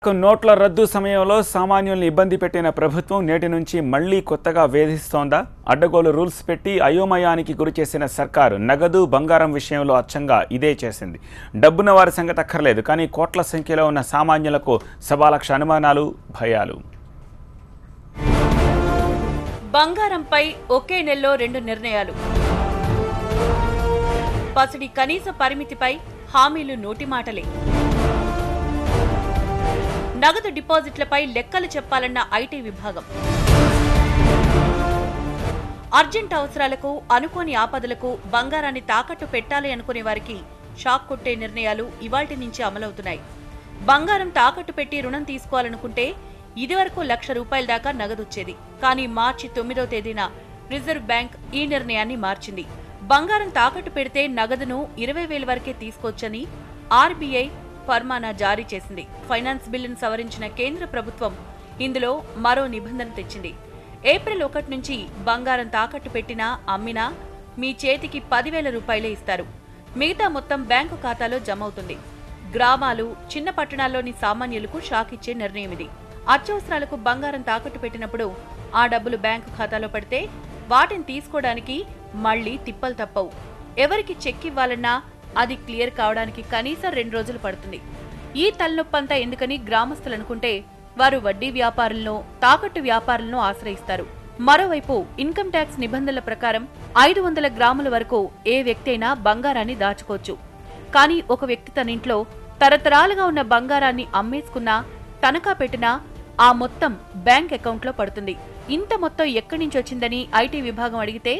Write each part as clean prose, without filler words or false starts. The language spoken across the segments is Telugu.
నోట్ల రద్దు సమయంలో సామాన్యుల్ని ఇబ్బంది పెట్టిన ప్రభుత్వం నేటి నుంచి మళ్లీ కొత్తగా వేధిస్తోందా? అడ్డగోలు రూల్స్ పెట్టి అయోమయానికి గురిచేసిన సర్కారు నగదు బంగారం విషయంలో అచ్చంగా ఇదే చేసింది. డబ్బున్న వారి సంగతి అక్కర్లేదు, కానీ కోట్ల సంఖ్యలో ఉన్న సామాన్యులకు సవాలక్ష అనుమానాలు, భయాలు. బంగారంపై ఒకే నెలలో 2 నిర్ణయాలు. పసిడి కనీస పరిమితిపై హామీలు నోటి మాటలే. నగదు డిపాజిట్లపై లెక్కలు చెప్పాలన్న ఐటీ విభాగం. అర్జెంట్ అవసరాలకు, అనుకోని ఆపదలకు బంగారాన్ని తాకట్టు పెట్టాలి అనుకునే వారికి షాక్ కొట్టే నిర్ణయాలు ఇవాల్టి నుంచి అమలవుతున్నాయి. బంగారం తాకట్టు పెట్టి రుణం తీసుకోవాలనుకుంటే ఇదివరకు ₹1,00,000 దాకా నగదొచ్చేది. కానీ మార్చి 9వ తేదీన రిజర్వ్ బ్యాంక్ ఈ నిర్ణయాన్ని మార్చింది. బంగారం తాకట్టు పెడితే నగదును 20,000 వరకే తీసుకోవచ్చని ఆర్బీఐ ఫర్మానా జారీ చేసింది. ఫైనాన్స్ బిల్లును సవరించిన కేంద్ర ప్రభుత్వం ఇందులో మరో నిబంధన తెచ్చింది. ఏప్రిల్ 1 నుంచి బంగారం తాకట్టు పెట్టినా, అమ్మినా మీ చేతికి ₹10,000 ఇస్తారు. మిగతా మొత్తం బ్యాంకు ఖాతాలో జమ అవుతుంది. గ్రామాలు, చిన్న పట్టణాల్లోని సామాన్యులకు షాక్ ఇచ్చే నిర్ణయం ఇది. అత్యవసరాలకు బంగారం తాకట్టు పెట్టినప్పుడు ఆ డబ్బులు బ్యాంకు ఖాతాలో పడితే వాటిని తీసుకోవడానికి మళ్లీ తిప్పలు తప్పవు. ఎవరికి చెక్ ఇవ్వాలన్నా అది క్లియర్ కావడానికి కనీసం 2 రోజులు పడుతుంది. ఈ తలనొప్పంతా ఎందుకని గ్రామస్తులు అనుకుంటే వారు వడ్డీ వ్యాపారులను, తాకట్టు వ్యాపారులను ఆశ్రయిస్తారు. మరోవైపు ఇన్కమ్ ట్యాక్స్ నిబంధనల ప్రకారం 500 గ్రాముల వరకు ఏ వ్యక్తి అయినా బంగారాన్ని దాచుకోవచ్చు. కానీ ఒక వ్యక్తి తన ఇంట్లో తరతరాలుగా ఉన్న బంగారాన్ని అమ్మేసుకున్నా, తనఖా పెట్టినా ఆ మొత్తం బ్యాంక్ అకౌంట్లో పడుతుంది. ఇంత మొత్తం ఎక్కడి నుంచి వచ్చిందని ఐటీ విభాగం అడిగితే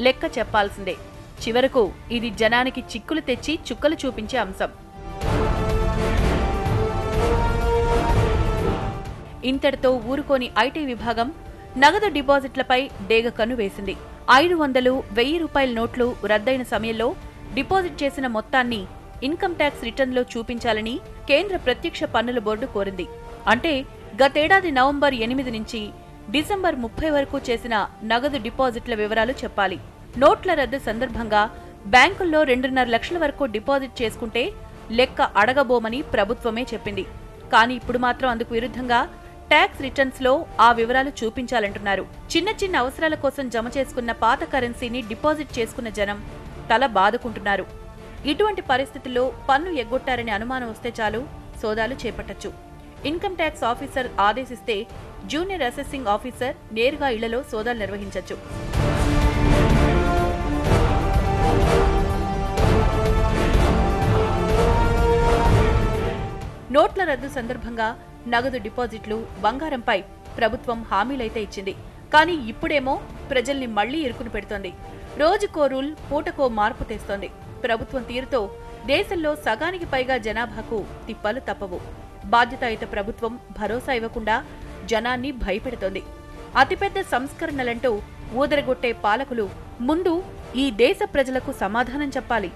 లెక్క చెప్పాల్సిందే. చివరకు ఇది జనానికి చిక్కులు తెచ్చి చుక్కలు చూపించే అంశం. ఇంతటితో ఊరుకోని ఐటీ విభాగం నగదు డిపాజిట్లపై డేగ కన్ను వేసింది. 500, ₹1,000 నోట్లు రద్దయిన సమయంలో డిపాజిట్ చేసిన మొత్తాన్ని ఇన్కమ్ ట్యాక్స్ రిటర్న్లో చూపించాలని కేంద్ర ప్రత్యక్ష పన్నుల బోర్డు కోరింది. అంటే గతేడాది నవంబర్ 8 నుంచి డిసెంబర్ 30 వరకు చేసిన నగదు డిపాజిట్ల వివరాలు చెప్పాలి. నోట్ల రద్దు సందర్భంగా బ్యాంకుల్లో 2.5 లక్షల వరకు డిపాజిట్ చేసుకుంటే లెక్క అడగబోమని ప్రభుత్వమే చెప్పింది. కానీ ఇప్పుడు మాత్రం అందుకు విరుద్ధంగా ట్యాక్స్ రిటర్న్స్ లో ఆ వివరాలు చూపించాలంటున్నారు. చిన్న చిన్న అవసరాల కోసం జమ చేసుకున్న పాత కరెన్సీని డిపాజిట్ చేసుకున్న జనం తల బాదుకుంటున్నారు. ఇటువంటి పరిస్థితుల్లో పన్ను ఎగ్గొట్టారనే అనుమానం వస్తే చాలు సోదాలు చేపట్టొచ్చు. ఇన్కమ్ ట్యాక్స్ ఆఫీసర్ ఆదేశిస్తే జూనియర్ అసెసింగ్ ఆఫీసర్ నేరుగా ఇళ్లలో సోదాలు నిర్వహించొచ్చు. నోట్ల రద్దు సందర్భంగా నగదు డిపాజిట్లు, బంగారంపై ప్రభుత్వం హామీలైతే ఇచ్చింది. కానీ ఇప్పుడేమో ప్రజల్ని మళ్లీ ఇరుకును పెడుతోంది. రోజుకో రూల్, పూటకో మార్పు తెస్తోంది. ప్రభుత్వం తీరుతో దేశంలో సగానికి పైగా జనాభాకు తిప్పలు తప్పవు. బాధ్యతాయుత ప్రభుత్వం భరోసా ఇవ్వకుండా జనాన్ని భయపెడుతోంది. అతిపెద్ద సంస్కరణలంటూ ఊదరగొట్టే పాలకులు ముందు ఈ దేశ ప్రజలకు సమాధానం చెప్పాలి.